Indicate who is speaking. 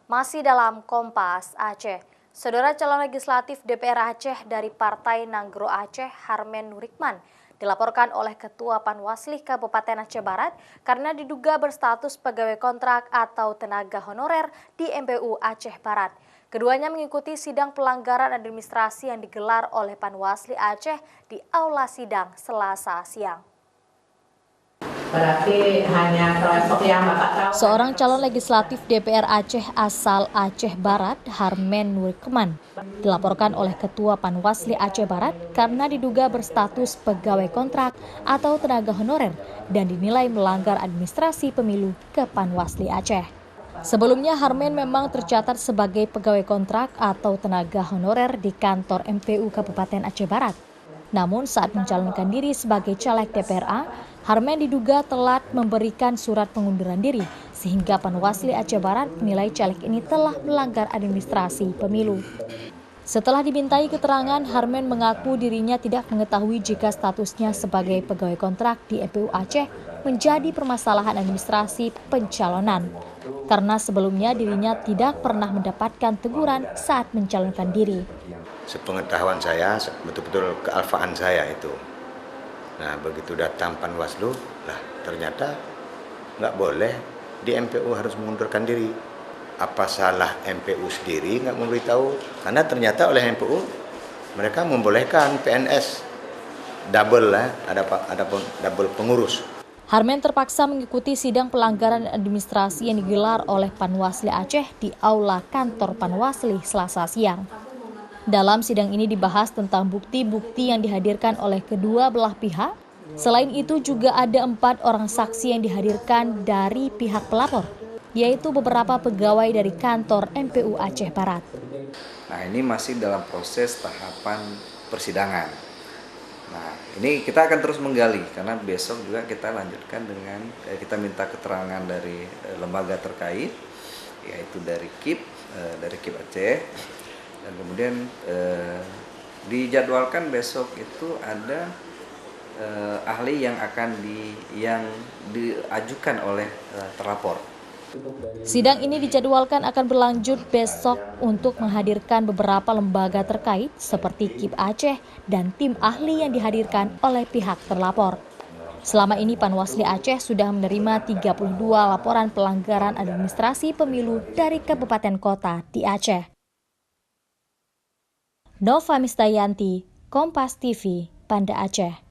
Speaker 1: Masih dalam Kompas Aceh, Saudara calon legislatif DPR Aceh dari Partai Nanggro Aceh, Harmen Nurikman, dilaporkan oleh Ketua Panwasli Kabupaten Aceh Barat karena diduga berstatus pegawai kontrak atau tenaga honorer di MPU Aceh Barat. Keduanya mengikuti sidang pelanggaran administrasi yang digelar oleh Panwasli Aceh di Aula Sidang Selasa siang.
Speaker 2: Berarti hanya kelompok yang Bapak tahu.
Speaker 1: Seorang calon legislatif DPR Aceh asal Aceh Barat, Harmen Nurikman, dilaporkan oleh Ketua Panwasli Aceh Barat karena diduga berstatus pegawai kontrak atau tenaga honorer dan dinilai melanggar administrasi pemilu ke Panwasli Aceh. Sebelumnya Harmen memang tercatat sebagai pegawai kontrak atau tenaga honorer di kantor MPU Kabupaten Aceh Barat. Namun saat mencalonkan diri sebagai caleg DPRA, Harmen diduga telat memberikan surat pengunduran diri sehingga Panwasli Aceh Barat menilai caleg ini telah melanggar administrasi pemilu. Setelah dimintai keterangan, Harmen mengaku dirinya tidak mengetahui jika statusnya sebagai pegawai kontrak di MPU Aceh menjadi permasalahan administrasi pencalonan. Karena sebelumnya dirinya tidak pernah mendapatkan teguran saat mencalonkan diri.
Speaker 3: Sepengetahuan saya, betul-betul kealfaan saya itu. Nah, begitu datang Panwaslu, lah ternyata nggak boleh di MPU harus mengundurkan diri. Apa salah MPU sendiri nggak memberitahu? Karena ternyata oleh MPU mereka membolehkan PNS double lah, ada double pengurus.
Speaker 1: Harmen terpaksa mengikuti sidang pelanggaran administrasi yang digelar oleh Panwasli Aceh di Aula Kantor Panwasli Selasa siang. Dalam sidang ini dibahas tentang bukti-bukti yang dihadirkan oleh kedua belah pihak. Selain itu juga ada 4 orang saksi yang dihadirkan dari pihak pelapor, yaitu beberapa pegawai dari kantor MPU Aceh Barat.
Speaker 4: Nah, ini masih dalam proses tahapan persidangan. Nah, ini kita akan terus menggali karena besok juga kita lanjutkan dengan kita minta keterangan dari lembaga terkait, yaitu dari KIP Aceh. Dan kemudian dijadwalkan besok itu ada ahli yang akan diajukan oleh terlapor.
Speaker 1: Sidang ini dijadwalkan akan berlanjut besok untuk menghadirkan beberapa lembaga terkait seperti KIP Aceh dan tim ahli yang dihadirkan oleh pihak terlapor. Selama ini Panwasli Aceh sudah menerima 32 laporan pelanggaran administrasi pemilu dari kabupaten kota di Aceh. Nova Mistayanti, Kompas TV, Banda Aceh.